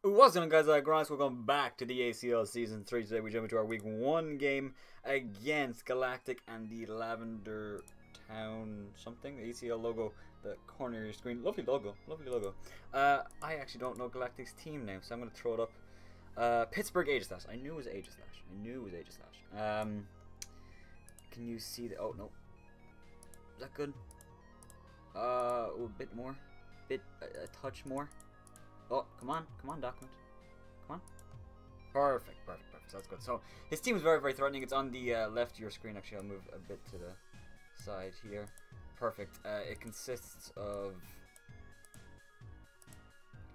What's going on, guys? Aggronix. Welcome back to the ACL Season 3. Today we jump into our Week 1 game against Galactic and the Lavender Town something. The ACL logo, the corner of your screen. Lovely logo. Lovely logo. I actually don't know Galactic's team name, so I'm going to throw it up. Pittsburgh Aegislash. I knew it was Aegislash. Can you see the... Oh, no. Is that good? A bit more. A touch more. Oh, come on, document. Come on. Perfect. That's good. So, his team is very, very threatening. It's on the left of your screen. Actually, I'll move a bit to the side here. Perfect. It consists of...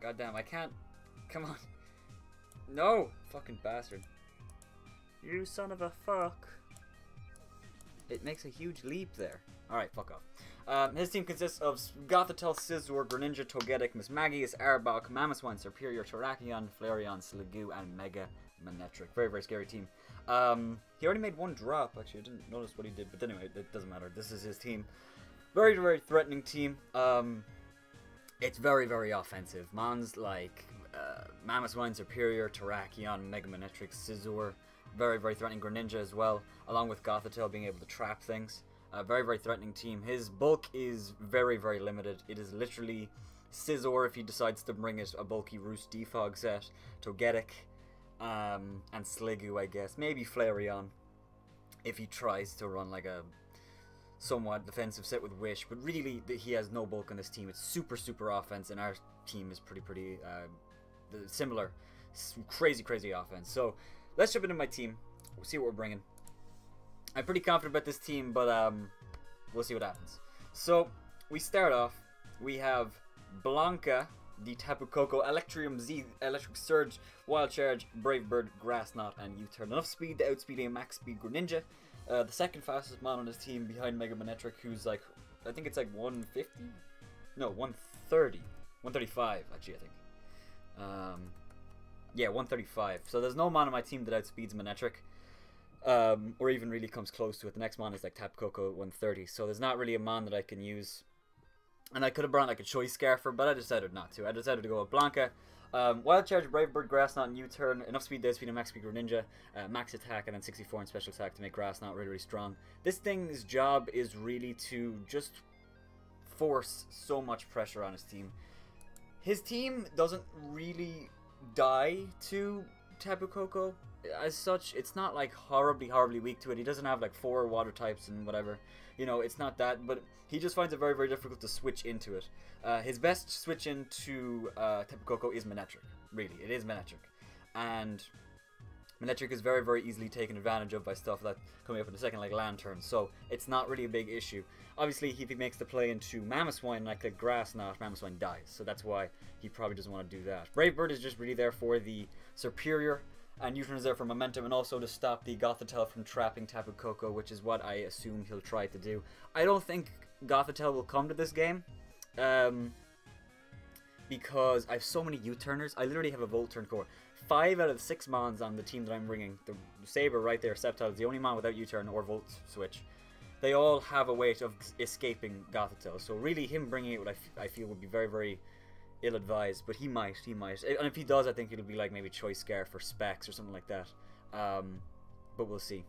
Goddamn, I can't... Come on. No! Fucking bastard. You son of a fuck. It makes a huge leap there. Alright, fuck off. His team consists of Gothitelle, Scizor, Greninja, Togetic, Mismagius, Arbok, Mamoswine, Serperior, Terrakion, Flareon, Sliggoo, and Mega Manectric. Very, very scary team. He already made one drop, actually. I didn't notice what he did, but anyway, it doesn't matter. This is his team. Very, very threatening team. It's very, very offensive. Mons like Mamoswine, Serperior, Terrakion, Mega Manectric, Scizor. Very, very threatening. Greninja as well, along with Gothitelle being able to trap things. Very, very threatening team. His bulk is very, very limited. It is literally Scizor if he decides to bring it a bulky Roost Defog set, Togetic, and Sliggoo, I guess. Maybe Flareon if he tries to run like a somewhat defensive set with Wish. But really, he has no bulk on this team. It's super, super offense, and our team is pretty similar. Crazy, crazy offense. So, let's jump into my team. We'll see what we're bringing. I'm pretty confident about this team, but we'll see what happens. So, we start off. We have Blanca, the Tapu Koko, Electrium Z, Electric Surge, Wild Charge, Brave Bird, Grass Knot, and U-Turn. Enough speed to outspeed a max speed Greninja. The second fastest man on his team behind Mega Manectric, who's like, I think it's like 150? No, 130. 135, actually, I think. Yeah, 135. So there's no man on my team that outspeeds Manectric. Or even really comes close to it. The next mon is like Tapu Koko 130, so there's not really a mon that I can use. And I could have brought like a Choice Scarfer, but I decided not to. I decided to go with Blanca. Wild Charge, Brave Bird, Grass Knot, and U-Turn. Enough speed, outspeed, and max speed Greninja. Max attack, and then 64 in special attack to make Grass Knot really, really strong. This thing's job is really to just force so much pressure on his team. His team doesn't really die to Tapu Koko as such. It's not like horribly weak to it. He doesn't have like 4 water types and whatever, you know, it's not that, but he just finds it very, very difficult to switch into it. His best switch into Tapu Koko is Manectric. Really, it is Manectric, and Manectric is very, very easily taken advantage of by stuff that coming up in a second, like Lantern, so it's not really a big issue. Obviously, if he makes the play into Mamoswine and I click Grass Knot, Mamoswine dies, so that's why he probably doesn't want to do that. Brave Bird is just really there for the Serperior, and U-Turn is there for momentum, and also to stop the Gothitelle from trapping Tapu Koko, which is what I assume he'll try to do. I don't think Gothitelle will come to this game, because I have so many U-Turners. I literally have a Volt Turn core. 5 out of 6 mons on the team that I'm bringing, the Saber right there, Sceptile, is the only mon without U-Turn or Volt Switch. They all have a way of escaping Gothitelle, so really him bringing it, I feel would be very, very ill-advised, but he might, and if he does, I think it'll be like maybe Choice Scarf for Specs or something like that, but we'll see.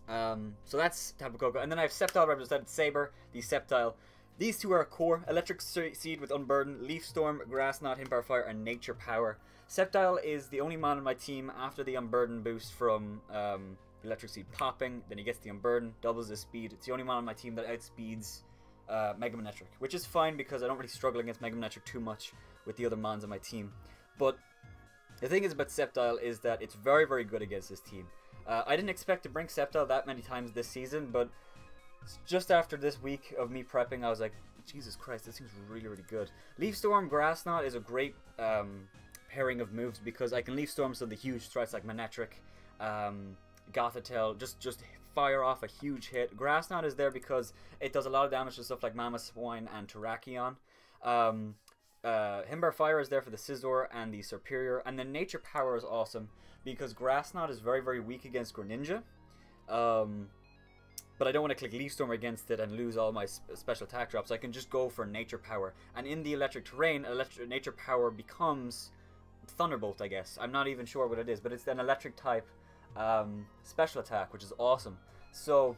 So that's Tapu Koko, and then I have Sceptile represented Saber, the Sceptile. These two are a core: Electric Seed with Unburden, Leaf Storm, Grass Knot, Himpower Fire, and Nature Power. Sceptile is the only man on my team after the Unburden boost from Electric Seed popping, then he gets the Unburden, doubles his speed. It's the only man on my team that outspeeds Mega Manectric, which is fine because I don't really struggle against Mega Manectric too much with the other mons on my team. But the thing is about Sceptile is that it's very, very good against this team. I didn't expect to bring Sceptile that many times this season, but just after this week of me prepping, I was like, Jesus Christ, this seems really, really good. Leaf Storm, Grass Knot is a great pairing of moves because I can Leaf Storm so the huge threats like Manectric, Gothitelle, just fire off a huge hit. Grass Knot is there because it does a lot of damage to stuff like Mamoswine and Terrakion. Himbar Fire is there for the Scizor and the Serperior, and then Nature Power is awesome because Grass Knot is very, very weak against Greninja. But I don't want to click Leaf Storm against it and lose all my special attack drops. I can just go for Nature Power, and in the electric terrain, Nature Power becomes Thunderbolt, I guess. I'm not even sure what it is, but it's an electric type special attack, which is awesome. So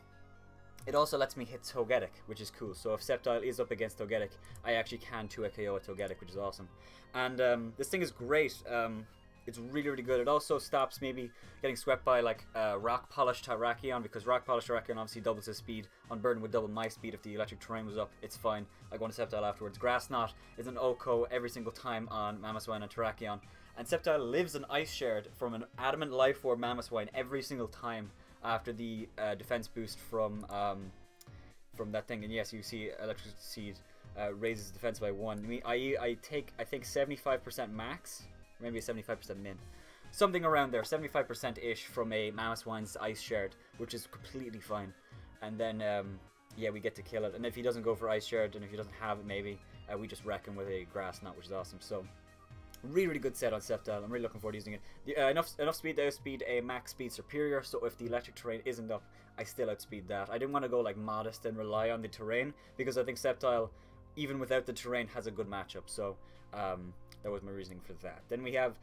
it also lets me hit Togetic, which is cool. So if Sceptile is up against Togetic, I actually can 2 KO a Togetic, which is awesome. And this thing is great. It's really, really good. It also stops maybe getting swept by like Rock Polish Terrakion, because Rock Polish Terrakion obviously doubles his speed. Unburden would double my speed if the electric terrain was up. It's fine. I go into Sceptile afterwards. Grass Knot is an OHKO every single time on Mamoswine and Terrakion. And Sceptile lives an Ice Shard from an Adamant Life Orb Mamoswine every single time after the defense boost from that thing. And yes, you see Electric Seed raises defense by 1. I mean, I take, I think, 75% max. Maybe a 75% min. Something around there, 75%-ish from a Mamoswine's Ice Shard, which is completely fine. And then, yeah, we get to kill it. And if he doesn't go for Ice Shard, and if he doesn't have it maybe, we just wreck him with a Grass Knot, which is awesome. So, really, really good set on Sceptile. I'm really looking forward to using it. Enough speed to outspeed a max speed superior, so if the electric terrain isn't up, I still outspeed that. I didn't want to go like modest and rely on the terrain, because I think Sceptile, even without the terrain, has a good matchup. So, that was my reasoning for that. Then we have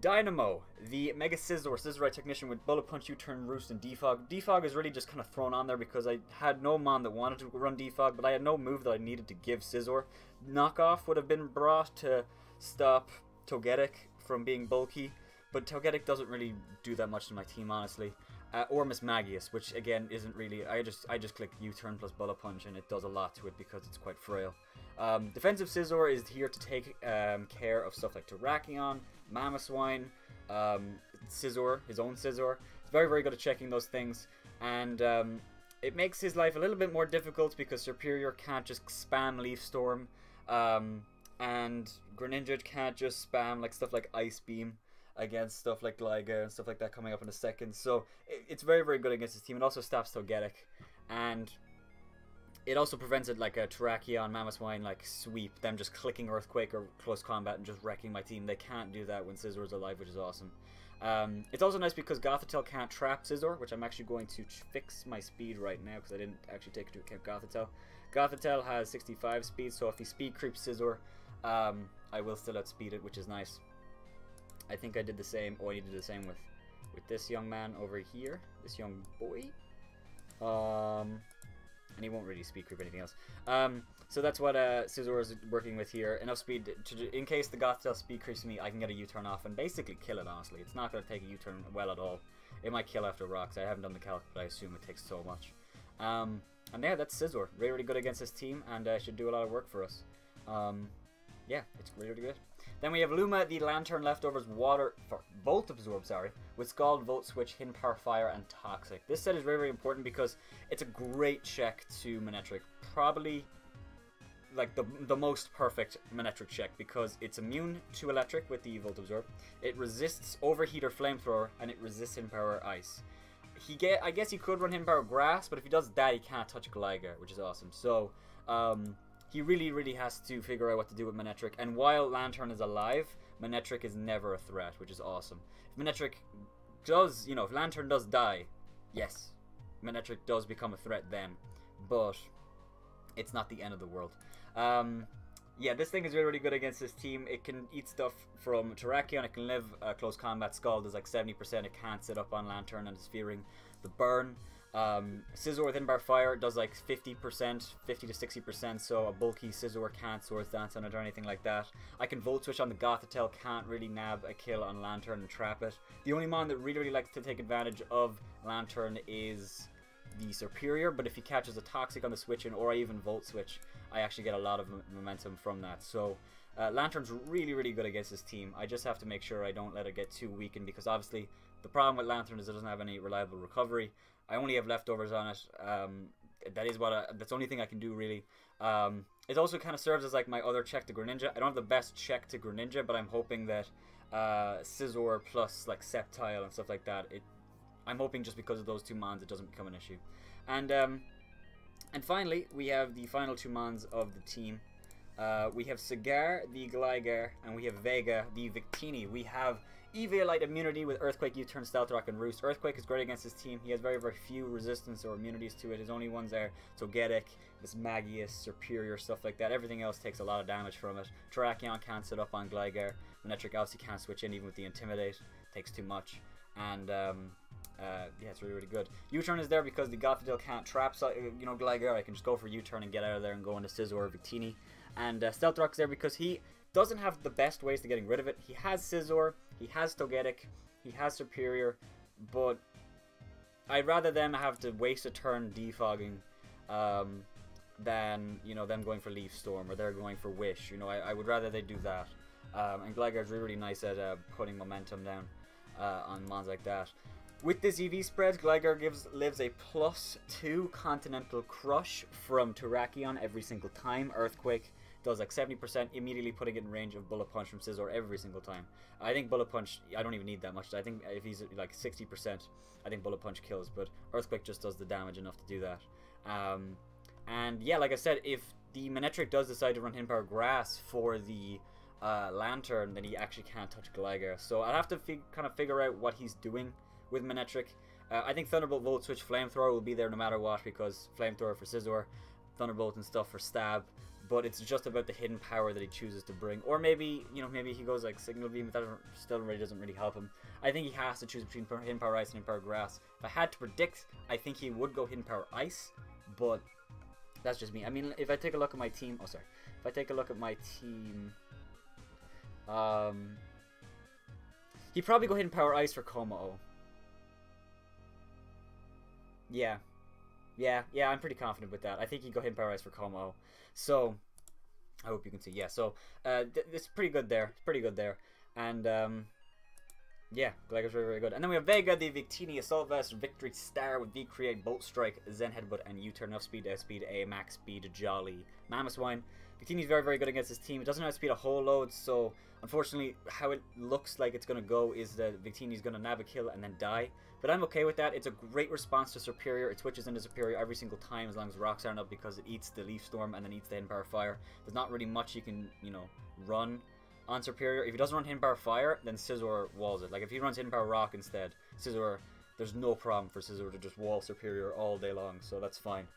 Dynamo, the Mega Scissorite Technician with Bullet Punch, U-Turn, Roost, and Defog. Defog is really just kind of thrown on there because I had no mon that wanted to run Defog, but I had no move that I needed to give Scizor. Knockoff would have been brought to stop Togetic from being bulky, but Togetic doesn't really do that much to my team, honestly. Or Miss Magius, which again isn't really. I just click U-Turn plus Bullet Punch, and it does a lot to it because it's quite frail. Defensive Scizor is here to take care of stuff like Terrakion, Mamoswine, Scizor, his own Scizor. He's very, very good at checking those things, and it makes his life a little bit more difficult because Superior can't just spam Leaf Storm, and Greninja can't just spam like stuff like Ice Beam against stuff like Gligar and stuff like that coming up in a second. So it's very, very good against his team. It also stops Togetic, and it also prevents it like a Terrakion, Mamoswine like sweep, them just clicking Earthquake or Close Combat and just wrecking my team. They can't do that when Scizor is alive, which is awesome. It's also nice because Gothitelle can't trap Scizor, which I'm actually going to fix my speed right now because I didn't actually take into account Gothitelle. Gothitelle has 65 speed, so if he speed creeps Scizor, I will still outspeed it, which is nice. I think I did the same. Oh, I did the same with this young man over here, this young boy. And he won't really speed creep anything else. So that's what Scizor is working with here. Enough speed in case the Gothitelle speed creeps me, I can get a U-turn off and basically kill it. Honestly, it's not going to take a U-turn well at all. It might kill after rocks. I haven't done the calc, but I assume it takes so much. And yeah, that's Scizor. Really, really good against this team, and should do a lot of work for us. Yeah, it's really, really good. Then we have Luma, the Lantern Leftovers Volt Absorb, with Scald, Volt Switch, Hidden Power Fire, and Toxic. This set is very, very important because it's a great check to Manectric. Probably like the most perfect Manectric check because it's immune to Electric with the Volt Absorb. It resists Overheat or Flamethrower, and it resists Hidden Power Ice. I guess he could run Hidden Power Grass, but if he does that, he can't touch Gligar, which is awesome. So, he really, really has to figure out what to do with Manectric. And while Lantern is alive, Manectric is never a threat, which is awesome. If Manectric does, if Lantern does die, yes, Manectric does become a threat then. But it's not the end of the world. Yeah, this thing is really, really good against this team. It can eat stuff from Terrakion. It can live close combat. Scald does like 70%. It can't sit up on Lantern and is fearing the burn. Scizor with Hidden Power Fire does like 50%, 50 to 60%, so a bulky Scizor can't Swords Dance on it or anything like that. I can Volt Switch on the Gothitelle, can't really nab a kill on Lantern and trap it. The only mon that really, really likes to take advantage of Lantern is the Superior, but if he catches a Toxic on the switch in, or I even Volt Switch, I actually get a lot of momentum from that. So Lantern's really, really good against this team. I just have to make sure I don't let it get too weakened, because obviously the problem with Lantern is it doesn't have any reliable recovery. I only have leftovers on it. That's the only thing I can do, really. It also kind of serves as like my other check to Greninja. I don't have the best check to Greninja, but I'm hoping that Scizor plus like Sceptile and stuff like that. I'm hoping just because of those two mons, it doesn't become an issue. And finally, we have the final two mons of the team. We have Cigar, the Gligar, and we have Vega, the Victini. We have Eviolite immunity with Earthquake, U-turn, Stealth Rock, and Roost. Earthquake is great against his team. He has very, very few resistance or immunities to it. His only ones are Togetic, this Magius, Superior, stuff like that. Everything else takes a lot of damage from it. Terrakion can't sit up on Gligar. Manectric obviously can't switch in even with the Intimidate. Takes too much. And, yeah, it's really, really good. U-turn is there because the Gothitelle can't trap, so, you know, Gligar. I can just go for U-turn and get out of there and go into Scizor or Victini. And Stealth Rock's there because he doesn't have the best ways to getting rid of it. He has Scizor, he has Togetic, he has Superior, but I'd rather them have to waste a turn defogging than, you know, them going for Leaf Storm or they're going for Wish. You know, I would rather they do that. And Gligar's really, really nice at putting momentum down on mons like that. With this EV spread, Gligar lives a +2 Continental Crush from Terrakion every single time. Earthquake does like 70%, immediately putting it in range of Bullet Punch from Scizor every single time. I think Bullet Punch, I don't even need that much. I think if he's like 60%, I think Bullet Punch kills, but Earthquake just does the damage enough to do that. And yeah, like I said, if the Manectric does decide to run Hidden Power Grass for the Lantern, then he actually can't touch Gligar. So I'll have to kind of figure out what he's doing with Manectric. I think Thunderbolt, Volt Switch, Flamethrower will be there no matter what, because Flamethrower for Scizor, Thunderbolt and stuff for Stab. But it's just about the hidden power that he chooses to bring. Or maybe, you know, maybe he goes like Signal Beam, but that still really doesn't really help him. I think he has to choose between Hidden Power Ice and Hidden Power Grass. If I had to predict, I think he would go Hidden Power Ice, but that's just me. I mean, if I take a look at my team, oh sorry, if I take a look at my team, he'd probably go Hidden Power Ice for Kommo. Yeah, I'm pretty confident with that. I think he'd go Hidden Power Ice for Kommo. So, I hope you can see. Yeah, so, it's pretty good there. It's pretty good there. And, yeah, Gligar's very, very good. And then we have Vega, the Victini Assault Vest, Victory Star with V-Create, Bolt Strike, Zen Headbutt, and U-Turn. Enough speed, outspeed, A, max speed, Jolly, Mamoswine. Victini's very, very good against his team. It doesn't outspeed a whole load, so unfortunately, how it looks like it's going to go is that Victini's going to Navikill and then die. But I'm okay with that. It's a great response to Superior. It switches into Superior every single time as long as rocks aren't up because it eats the Leaf Storm and then eats the Hidden Power Fire. There's not really much you can, you know, run on Superior. If he doesn't run Hidden Power Fire, then Scizor walls it. Like if he runs Hidden Power Rock instead, Scizor, there's no problem for Scizor to just wall Superior all day long, so that's fine.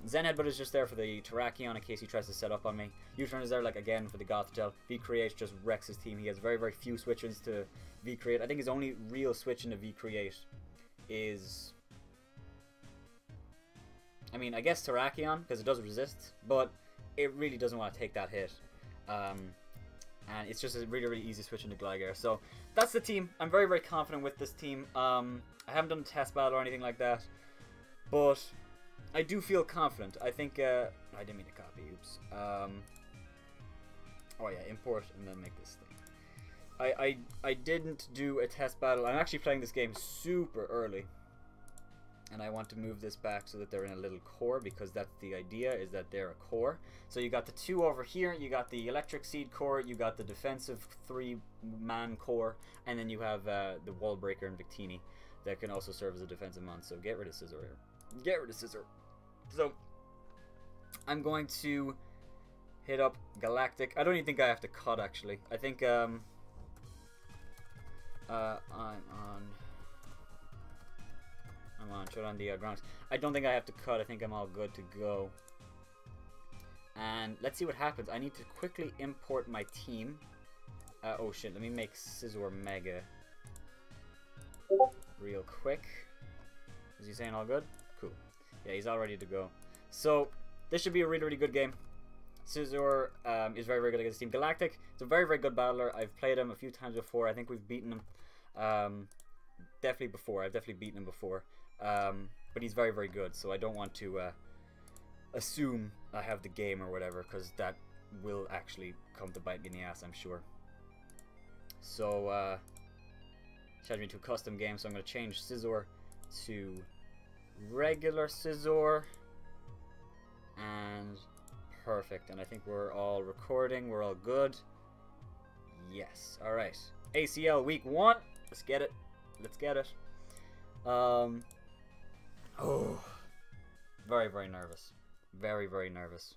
Zen Headbutt is just there for the Terrakion in case he tries to set up on me. U-Turn is there, like, again, for the Gothitelle. V-Create just wrecks his team. He has very, very few switch-ins to V-Create. I think his only real switch into V-Create is... I mean, I guess Terrakion, because it does resist, but it really doesn't want to take that hit. And it's just a really, really easy switch into Gligar. So, that's the team. I'm very, very confident with this team. I haven't done a test battle or anything like that, but I do feel confident. I think, I didn't mean to copy, oops. Oh yeah, import and then make this thing. I didn't do a test battle. I'm actually playing this game super early. And I want to move this back so that they're in a little core, because that's the idea, is that they're a core. So you got the two over here, you got the Electric Seed core, you got the defensive 3-man core, and then you have the Wall Breaker and Victini that can also serve as a defensive mon. So get rid of Scizor here. Get rid of Scizor. So I'm going to hit up Galactic. I don't even think I have to cut, actually. I think I'm on the Aggronix. I don't think I have to cut. I think I'm all good to go. And let's see what happens. I need to quickly import my team. Oh shit, let me make Scizor Mega real quick. Is he saying all good? Cool. Yeah, he's all ready to go. So, this should be a really, really good game. Scizor is very, very good against Team Galactic. It's a very, very good battler. I've played him a few times before. I think we've beaten him definitely before. I've definitely beaten him before. But he's very, very good. So I don't want to assume I have the game or whatever, because that will actually come to bite me in the ass, I'm sure. So, change me to a custom game. So I'm going to change Scizor to regular Scizor. And perfect. And I think we're all recording. We're all good. Yes. Alright. ACL week 1. Let's get it. Let's get it. Oh. Very, very nervous. Very, very nervous.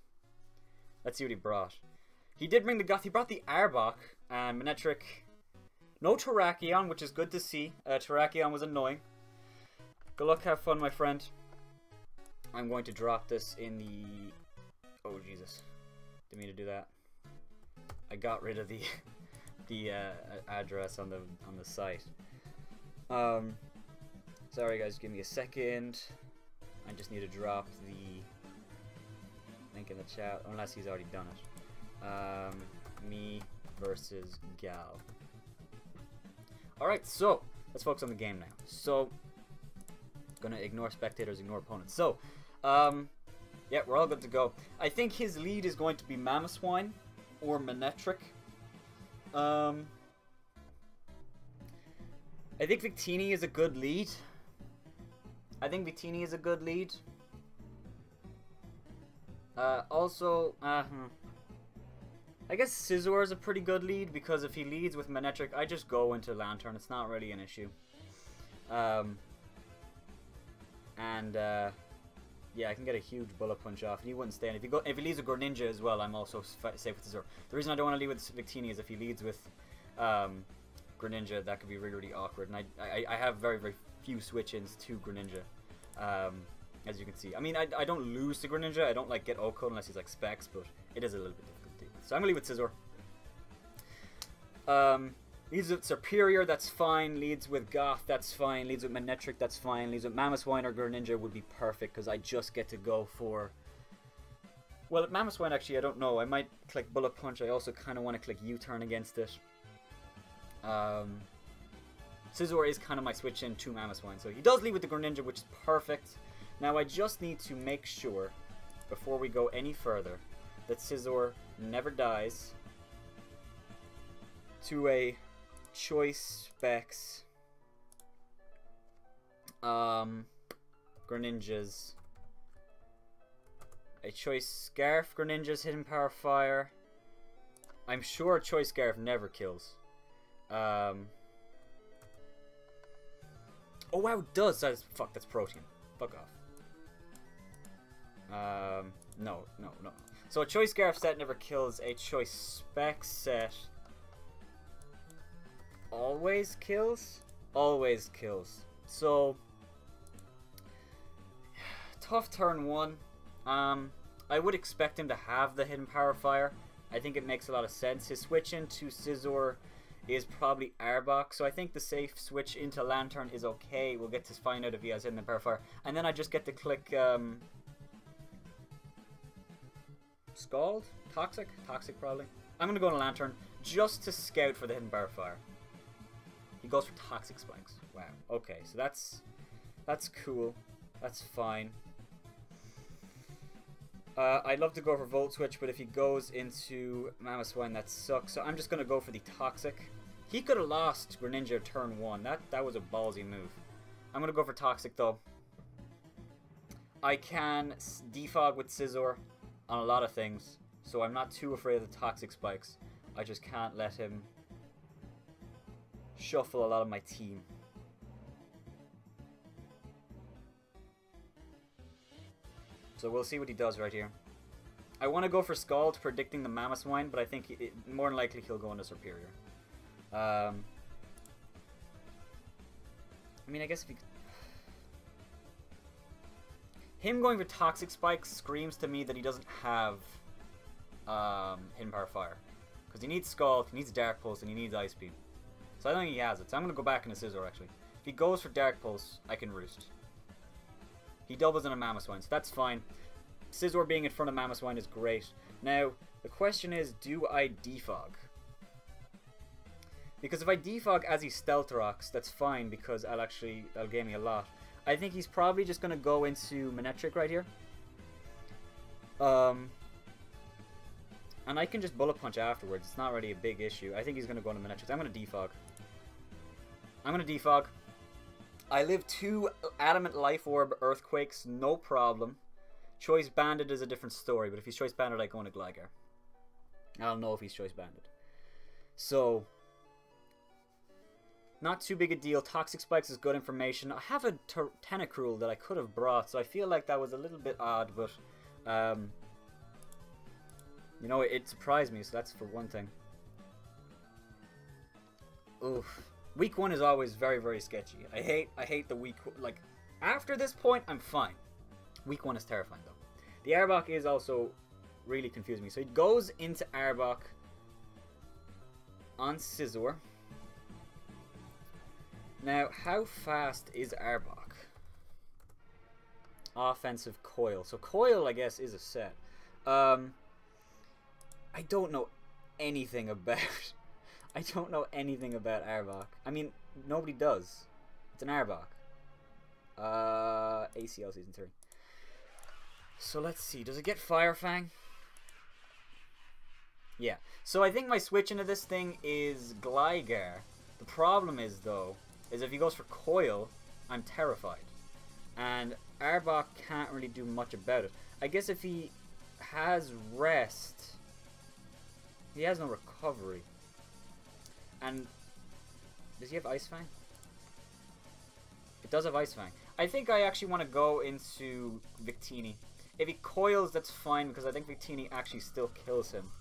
Let's see what he brought. He did bring the Goth. He brought the Arbok and Manectric. No Terrakion, which is good to see. Terrakion was annoying. Good luck, have fun, my friend. I'm going to drop this in the... Oh, Jesus. Didn't mean to do that. I got rid of the address on the site. Sorry, guys. Give me a second. I just need to drop the link in the chat, unless he's already done it. Me versus Gal. Alright, so let's focus on the game now. So, gonna ignore spectators, ignore opponents. So, yeah, we're all good to go. I think his lead is going to be Mamoswine or Manectric. I think Victini is a good lead. Also, I guess Scizor is a pretty good lead, because if he leads with Manectric, I just go into Lantern. It's not really an issue. Yeah, I can get a huge Bullet Punch off, and he wouldn't stay in. If he leads with Greninja as well, I'm also safe with Scizor. The reason I don't want to lead with Victini is if he leads with Greninja, that could be really, really awkward. And I have very, very few switch-ins to Greninja, as you can see. I mean, I don't lose to Greninja. I don't like get OHKO unless he's like Specs, but it is a little bit difficult to deal with. So I'm gonna lead with Scizor. Leads with Serperior, that's fine. Leads with Goth, that's fine. Leads with Manectric, that's fine. Leads with Mamoswine or Greninja would be perfect, because I just get to go for... Well, at Mamoswine, actually, I don't know. I might click Bullet Punch. I also kind of want to click U-Turn against it. Scizor is kind of my switch in to Mamoswine. So he does lead with the Greninja, which is perfect. Now, I just need to make sure, before we go any further, that Scizor never dies to a... Choice Specs Greninja's a Choice Scarf Greninja's Hidden Power Fire. I'm sure Choice Scarf never kills. Oh wow, it does. Fuck, that's Protein. Fuck off. No. So a Choice Scarf set never kills. A Choice Specs set always kills? Always kills. So, tough turn one. I would expect him to have the Hidden Power Fire. I think it makes a lot of sense. His switch into Scizor is probably Arbok, so I think the safe switch into Lantern is okay. We'll get to find out if he has Hidden Power Fire. And then I just get to click Scald? Toxic? Toxic probably. I'm going to go on Lantern just to scout for the Hidden Power Fire. He goes for Toxic Spikes. Wow. Okay, so that's cool. That's fine. I'd love to go for Volt Switch, but if he goes into Mamoswine, that sucks. So I'm just going to go for the Toxic. He could have lost Greninja turn 1. That was a ballsy move. I'm going to go for Toxic, though. I can defog with Scizor on a lot of things, so I'm not too afraid of the Toxic Spikes. I just can't let him shuffle a lot of my team. So we'll see what he does right here. I want to go for Scald, predicting the Mamoswine, but I think more than likely he'll go into Superior. I mean, I guess if he... Him going for Toxic Spikes screams to me that he doesn't have Hidden Power Fire. Because he needs Scald, he needs Dark Pulse, and he needs Ice Beam. So I don't think he has it. So I'm going to go back into Scizor, actually. If he goes for Dark Pulse, I can Roost. He doubles in a Mamoswine, so that's fine. Scizor being in front of Mamoswine is great. Now, the question is, do I defog? Because if I defog as he Stealth Rocks, that's fine, because that'll gain me a lot. I think he's probably just going to go into Manectric right here. And I can just Bullet Punch afterwards. It's not really a big issue. I think he's going to go into Manectric. I'm going to defog. I live 2 Adamant Life Orb Earthquakes, no problem. Choice Banded is a different story, but if he's Choice Banded, I go into Gligar. I don't know if he's Choice Banded. So, not too big a deal. Toxic Spikes is good information. I have a Tentacruel that I could have brought, so I feel like that was a little bit odd, but You know, it surprised me, so that's for one thing. Oof. Week 1 is always very, very sketchy. I hate the week... Like, after this point, I'm fine. Week 1 is terrifying, though. The Arbok is also really confusing me. So he goes into Arbok on Scizor. Now, how fast is Arbok? Offensive Coil. So Coil, I guess, is a set. I don't know anything about... I don't know anything about Arbok. I mean, nobody does. It's an Arbok. ACL Season 3. So let's see. Does it get Fire Fang? Yeah. So I think my switch into this thing is Gligar. The problem is, though, is if he goes for Coil, I'm terrified. And Arbok can't really do much about it. I guess if he has Rest, he has no recovery. And does he have Ice Fang? It does have Ice Fang. I think I actually want to go into Victini. If he coils, that's fine, because I think Victini actually still kills him.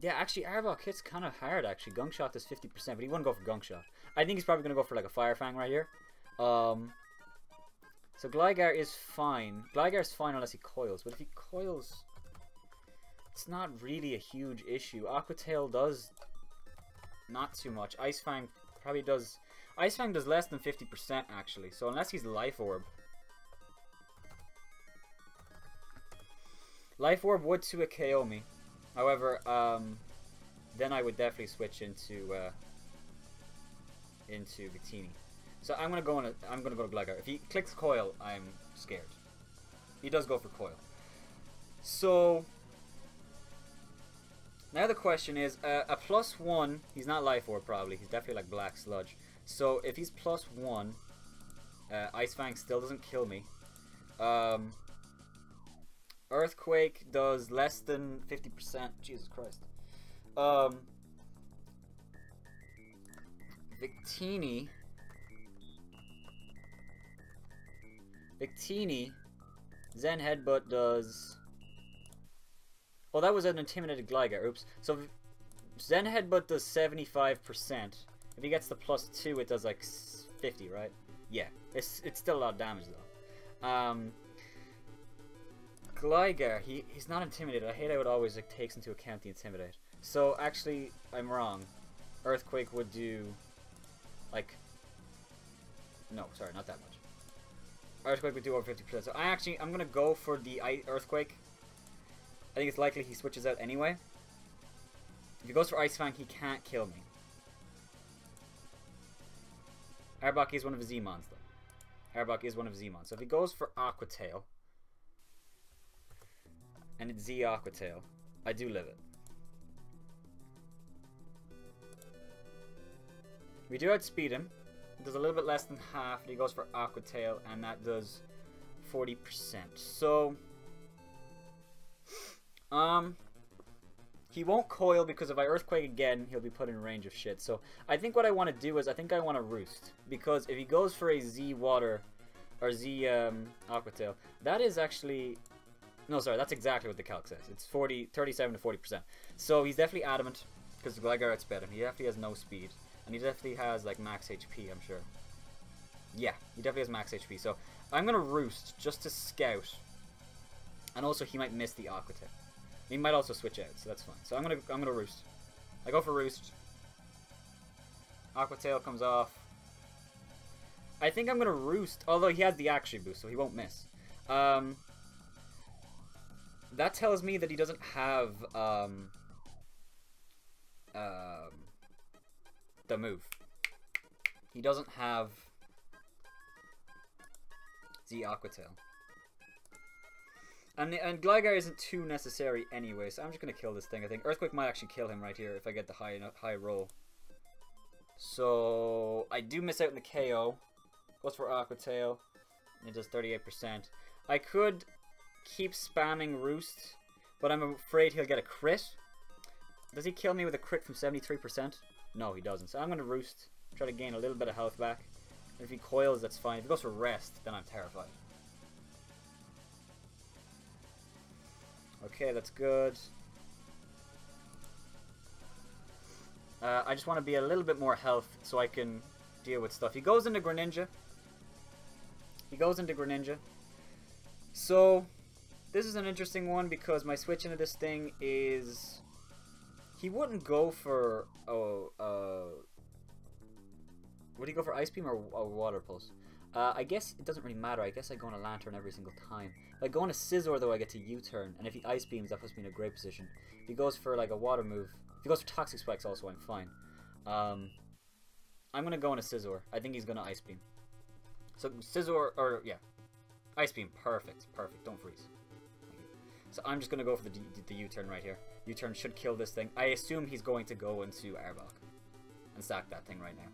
Yeah, actually, Arbok hits kind of hard, actually. Gunk Shot is 50%, but he wouldn't go for Gunk Shot. I think he's probably going to go for, like, a Fire Fang right here. So Gligar is fine. Gligar is fine unless he coils. But if he coils, it's not really a huge issue. Aqua Tail does not too much. Ice Fang probably does... Ice Fang does less than 50% actually. So unless he's Life Orb. Life Orb would 2 KO me. However, then I would definitely switch into Victini. So I'm gonna go to Gligar. If he clicks Coil, I'm scared. He does go for Coil. So now the question is a +1. He's not Life Orb probably. He's definitely like Black Sludge. So if he's +1, Ice Fang still doesn't kill me. Earthquake does less than 50%. Jesus Christ. Victini. Zen Headbutt does... Oh, that was an intimidated Gligar. Oops. So Zen Headbutt does 75%. If he gets the +2, it does like 50, right? Yeah. It's still a lot of damage though. Gligar, he's not intimidated. I hate how it always like takes into account the intimidate. So actually, I'm wrong. Earthquake would do like... No, sorry, not that much. Earthquake would do over 50%. So I'm gonna go for the Earthquake. I think it's likely he switches out anyway. If he goes for Ice Fang, he can't kill me. Arbok is one of his Z-Mons though. Arbok is one of his Z-Mons. So if he goes for Aqua Tail, and it's Z Aqua Tail, I do live it. We do outspeed him. It does a little bit less than half, and he goes for Aqua Tail, and that does 40%. So, he won't coil because if I Earthquake again, he'll be put in range of shit. So, I think what I want to do is, I think I want to Roost. Because if he goes for a Z Water, or Z Aqua Tail, that is actually... No, sorry, that's exactly what the calc says. It's 37 to 40%. So, he's definitely adamant, because Gligar outsped him. He definitely has no speed. And he definitely has, like, max HP, I'm sure. Yeah, he definitely has max HP. So, I'm going to Roost just to scout. And also, he might miss the Aqua Tail. He might also switch out, so that's fine. So, I'm gonna Roost. I go for Roost. Aqua Tail comes off. I think I'm going to Roost, although he has the Actually boost, so he won't miss. That tells me that he doesn't have, the move. He doesn't have the Aqua Tail. And Gligar isn't too necessary anyway, so I'm just gonna kill this thing. I think Earthquake might actually kill him right here if I get the high roll. So I do miss out in the KO. Goes for Aqua Tail. It does 38%. I could keep spamming Roost, but I'm afraid he'll get a crit. Does he kill me with a crit from 73%? No, he doesn't. So I'm going to Roost, try to gain a little bit of health back. If he coils, that's fine. If he goes for rest, then I'm terrified. Okay, that's good. I just want to be a little bit more health so I can deal with stuff. He goes into Greninja. So, this is an interesting one because my switch into this thing is... He wouldn't go for... would he go for Ice Beam or Water Pulse? I guess it doesn't really matter. I guess I go on a Lantern every single time. If I go on a Scizor, though, I get to U-turn. And if he Ice Beams, that puts me in a great position. If he goes for, like, a Water move... If he goes for Toxic Spikes also, I'm fine. I'm going to go on a Scizor. I think he's going to Ice Beam. So, Scizor... Or, yeah. Ice Beam. Perfect. Perfect. Don't freeze. So, I'm just going to go for the U-turn right here. U-turn should kill this thing. I assume he's going to go into Arbok. And sack that thing right now.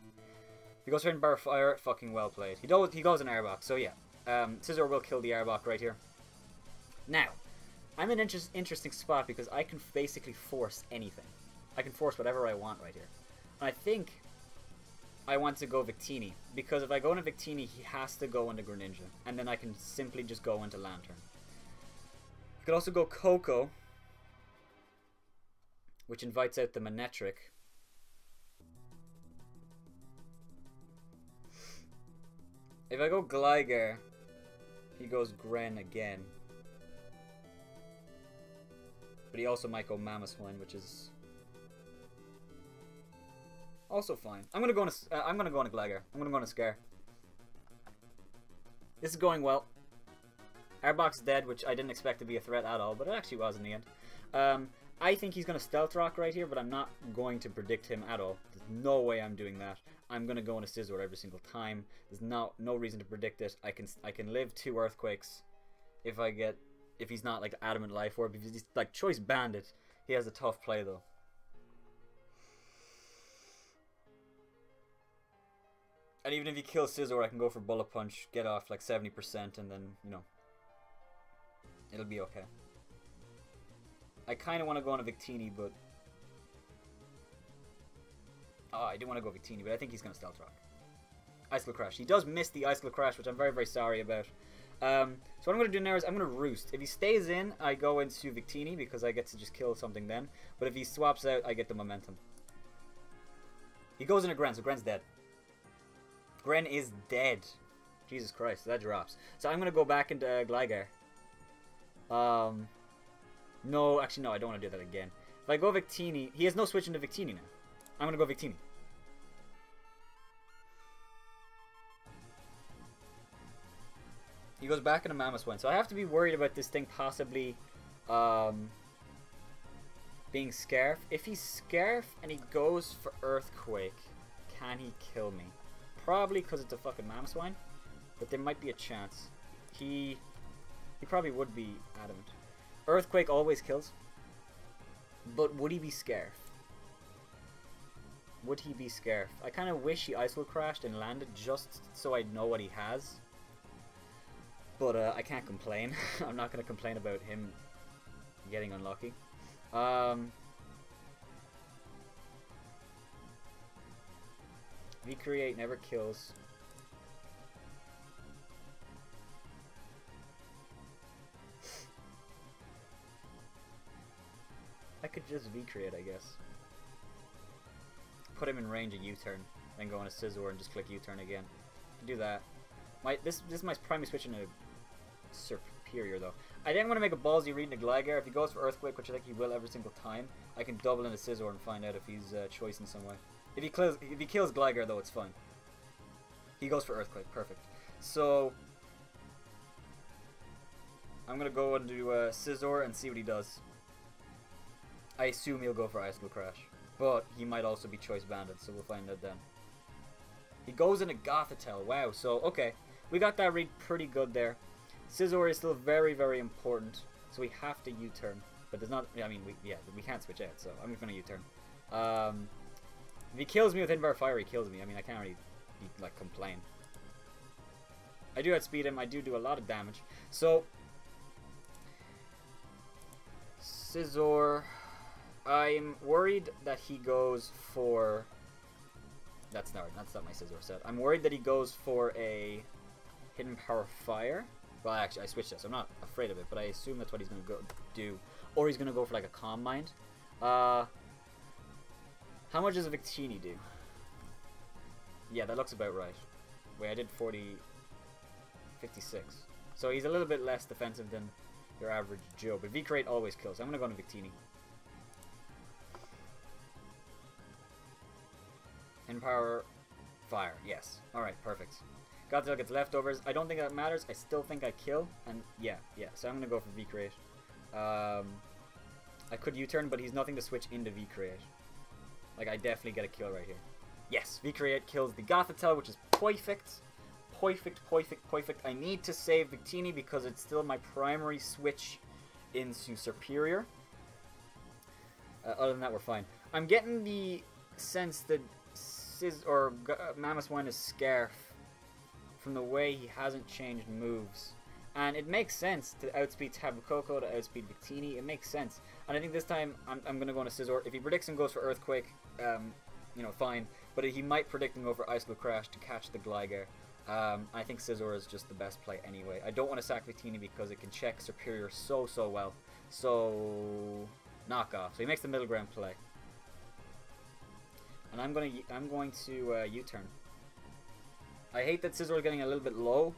If he goes for Bar Fire, fucking well played. He goes in Arbok, so yeah. Scizor will kill the Arbok right here. Now, I'm in an interesting spot because I can basically force anything. I can force whatever I want right here. And I think I want to go Victini. Because if I go into Victini, he has to go into Greninja. And then I can simply just go into Lantern. I could also go Coco, which invites out the Manectric. If I go Gligar, he goes Gren again. But he also might go Mamoswine, which is also fine. I'm gonna go on a Gligar. I'm gonna go on a Scare. This is going well. Arbok's dead, which I didn't expect to be a threat at all, but it actually was in the end. I think he's gonna Stealth Rock right here, but I'm not going to predict him at all. There's no way I'm doing that. I'm gonna go on a Scizor every single time. There's no reason to predict it. I can live 2 Earthquakes if he's not like Adamant Life Orb. If he's like Choice Bandit, he has a tough play though. And even if he kills Scizor, I can go for Bullet Punch, get off like 70%, and then, you know, it'll be okay. I kind of want to go on a Victini, but... Oh, I didn't want to go Victini, but I think he's going to Stealth Rock. Icicle Crash. He does miss the Icicle Crash, which I'm very, very sorry about. So what I'm going to do now is I'm going to Roost. If he stays in, I go into Victini, because I get to just kill something then. But if he swaps out, I get the momentum. He goes into Gren, so Gren's dead. Gren is dead. Jesus Christ, that drops. So I'm going to go back into Gligar. No, actually no, I don't want to do that again. If I go Victini, he has no switch into Victini now. I'm going to go Victini. He goes back into Mamoswine. So I have to be worried about this thing possibly being Scarf. If he's Scarf and he goes for Earthquake, can he kill me? Probably because it's a fucking Mamoswine. But there might be a chance. He probably would be Adamant. Earthquake always kills. But would he be Scarf? Would he be Scarf? I kind of wish he Icicle Crashed and landed just so I know what he has. But I can't complain. I'm not going to complain about him getting unlucky. V-Create never kills. I could just V-Create, I guess. Put him in range of U-turn, then go on a Scizor and just click U-turn again. Do that. This is my primary switch into Superior though. I think I'm gonna make a ballsy read into Gligar. If he goes for Earthquake, which I think he will every single time, I can double into Scizor and find out if he's choice in some way. If he kills Gligar though, it's fine. He goes for Earthquake, perfect. So I'm gonna go into Scizor and see what he does. I assume he'll go for Icicle Crash, but he might also be Choice Bandit, so we'll find out then. He goes into Gothitelle. Wow, so okay, we got that read pretty good there. Scizor is still very, very important, so we have to U-turn. But there's not, I mean, we can't switch out, so I'm just going to U-turn. If he kills me with Invar Fire, he kills me. I mean, I can't really, like, complain. I do outspeed him. I do a lot of damage. So, Scizor, I'm worried that he goes for That's not my Scizor set. I'm worried that he goes for a Hidden Power Fire. Well, actually, I switched this. I'm not afraid of it, but I assume that's what he's going to do. Or he's going to go for like a Calm Mind. How much does a Victini do? Yeah, that looks about right. Wait, I did 56. So he's a little bit less defensive than your average Joe. But V-Crate always kills. I'm going to go into Victini. Hidden Power Fire. Yes. Alright, perfect. Godzilla gets leftovers. I don't think that matters. I still think I kill. And yeah. So I'm going to go for V-Crate. I could U-turn, but he's nothing to switch into V-Create. Like, I definitely get a kill right here. Yes, V-Create kills the Gothitelle, which is perfect. Perfect. I need to save Victini because it's still my primary switch into Superior. Other than that, we're fine. I'm getting the sense that Mammoth Wine is Scarf from the way he hasn't changed moves. And it makes sense to outspeed Tapu Koko, to outspeed Victini. It makes sense. And I think this time I'm going to go into Scizor. If he predicts and goes for Earthquake, you know, fine. But he might predict and go for Ice Cold Crash to catch the Gligar. I think Scizor is just the best play anyway. I don't want to sack Victini because it can check Superior so well. So, knock off. So he makes the middle ground play. And I'm going to U-turn. I hate that Scizor is getting a little bit low.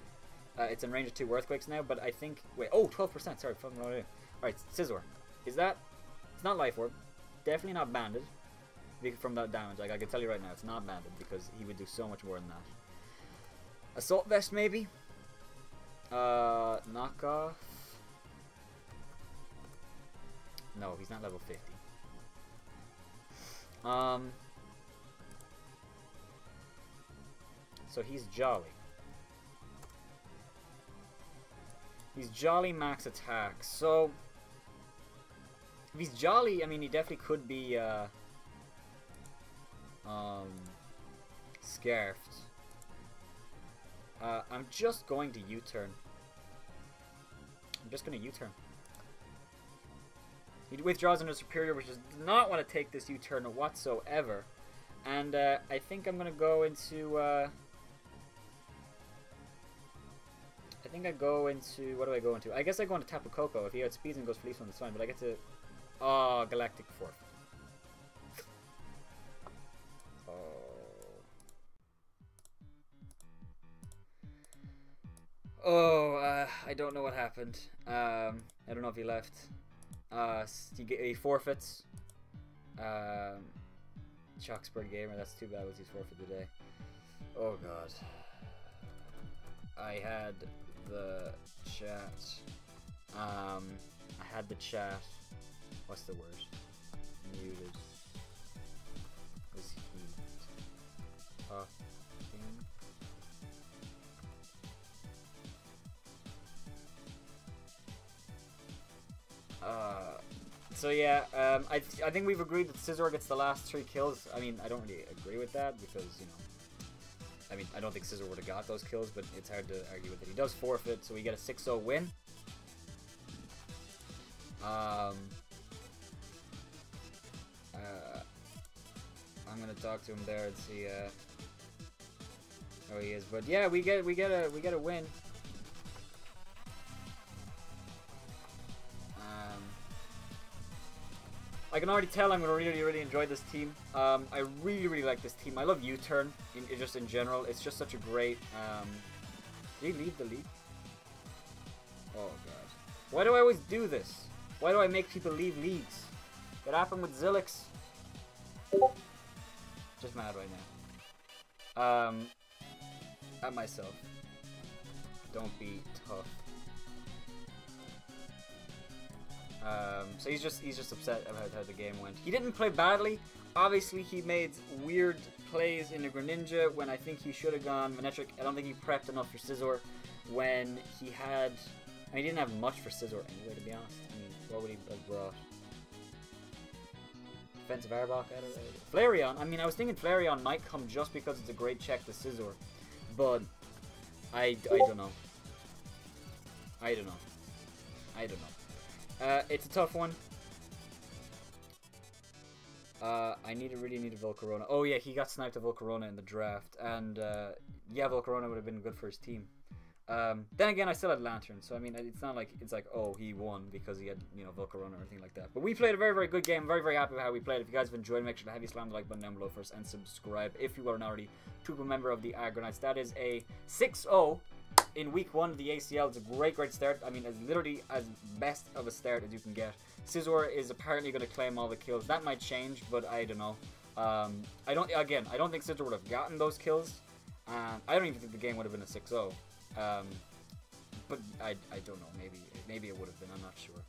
It's in range of 2 Earthquakes now, but I think... Wait, oh, 12%, sorry. Alright, Scizor. Is that... It's not Life Orb. Definitely not Banded. From that damage. Like, I can tell you right now, it's not Banded, because he would do so much more than that. Assault Vest, maybe? Knockoff? No, he's not level 50. So he's Jolly. He's Jolly max attack. So if he's Jolly, I mean, he definitely could be Scarfed. I'm just going to U-turn. I'm just going to U-turn. He withdraws into Superior, which does not want to take this U-turn whatsoever. And I think I'm going to go into... I think I go into... What do I go into? I guess I go into Tapu Koko. If he outspeeds and goes for Leaf One, that's fine. But I get to... Oh, Galactic Force. I don't know what happened. I don't know if he left. He forfeits. Shocksburg Gamer, that's too bad. He's forfeit today. Oh god. I had the chat. I had the chat. What's the word? Muted. Was he talking? So yeah, I think we've agreed that Scizor gets the last 3 kills. I mean, I don't really agree with that because, you know, I mean, I don't think Scizor would have got those kills, but it's hard to argue with it. He does forfeit, so we get a 6-0 win. I'm gonna talk to him there and see how he is. But yeah, we get a win. I can already tell I'm gonna really enjoy this team. I really like this team. I love U-turn just in general. It's just such a great. Did he leave the league? Oh god! Why do I always do this? Why do I make people leave leagues? It happened with Zilix. Just mad right now. At myself. Don't be tough. So he's just upset about how the game went. He didn't play badly. Obviously, he made weird plays in the Greninja when I think he should have gone Manectric. I don't think he prepped enough for Scizor when he had... I mean, he didn't have much for Scizor anyway, to be honest. I mean, what would he have brought? Defensive Arbok? I don't know. Flareon. I mean, I was thinking Flareon might come just because it's a great check to Scizor. But I don't know. I don't know. It's a tough one. I really need a Volcarona. Oh yeah, he got sniped a Volcarona in the draft, and yeah, Volcarona would have been good for his team. Then again, I still had Lantern, so I mean, it's not like it's like, oh, he won because he had, you know, Volcarona or anything like that. But we played a very good game. Very happy with how we played. If you guys have enjoyed, make sure to heavy slam the like button down below first and subscribe if you are not already a member of the Aggronix. That is a 6-0 in week 1 of the ACL. It's a great start. I mean, it's literally as best of a start as you can get. Scizor is apparently going to claim all the kills. That might change, but I don't know. I don't think Scizor would have gotten those kills. I don't even think the game would have been a 6-0. But I don't know. Maybe it would have been. I'm not sure.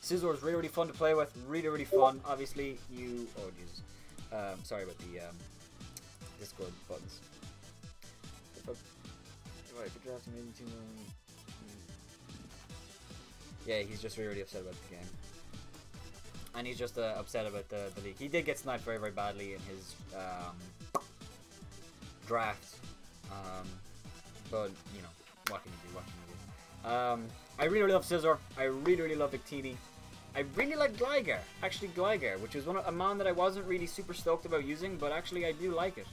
Scizor is really fun to play with. Really fun. Obviously, you. Oh Jesus. Sorry about the Discord buttons. Yeah, he's just really upset about the game. And he's just upset about the league. He did get sniped very badly in his draft. But, you know, what can you do? I really love Scizor. I really love Victini. I really like Gligar. Actually, Gligar, which is a mon that I wasn't really super stoked about using, but actually I do like it.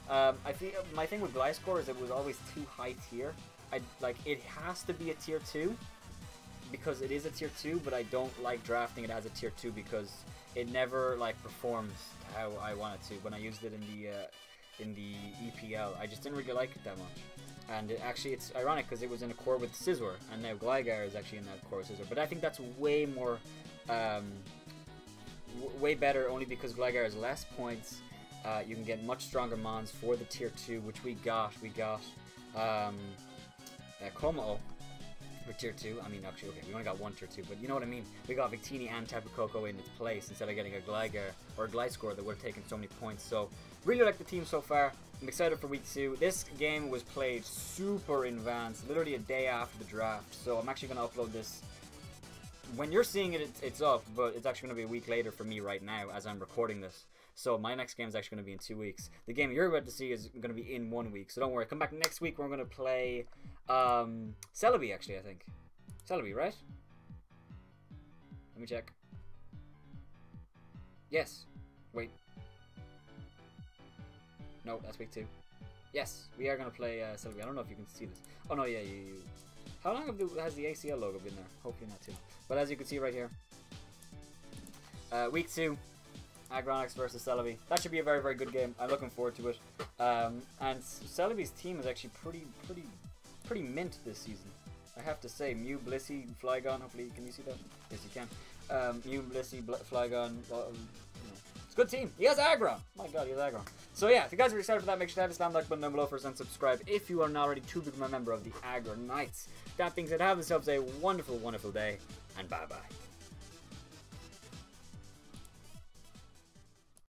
I think my thing with Gliscor is it was always too high tier. It has to be a tier 2 because it is a tier 2, but I don't like drafting it as a tier 2 because it never like performs how I want it to. When I used it in the EPL, I just didn't really like it that much. And it's ironic because it was in a core with Scizor, and now Gligar is actually in that core with Scizor. But I think that's way more, way better only because Gligar has less points. You can get much stronger mons for the tier 2, which we got. We got Como for tier 2. I mean, actually, okay, we only got one tier 2, but you know what I mean. We got Victini and Tapu Koko in its place instead of getting a Gligar or a Gliscor that would have taken so many points. So, really like the team so far. I'm excited for week 2. This game was played super in advance, literally a day after the draft. So I'm actually going to upload this. When you're seeing it, it's up, but it's actually going to be a week later for me right now as I'm recording this. So my next game is actually going to be in 2 weeks. The game you're about to see is going to be in 1 week. So don't worry. Come back next week. We're going to play Celebi, actually, I think. Celebi, right? Let me check. Yes. Wait. No, that's week 2. Yes, we are going to play Celebi. I don't know if you can see this. Oh, no, yeah, you. How long has the ACL logo been there? Hopefully not too. But as you can see right here, week 2, Aggronix versus Celebi. That should be a very good game. I'm looking forward to it. And Celebi's team is actually pretty mint this season. I have to say, Mew, Blissey, Flygon. Hopefully, can you see that? Yes, you can. Mew, Blissey, Flygon. It's a good team. He has Aggron. My God, he has Aggron. So yeah, if you guys are excited for that, make sure to slam the like button down below first and subscribe if you are not already to become a member of the Aggronix. That being said, have yourselves a wonderful day, and bye-bye.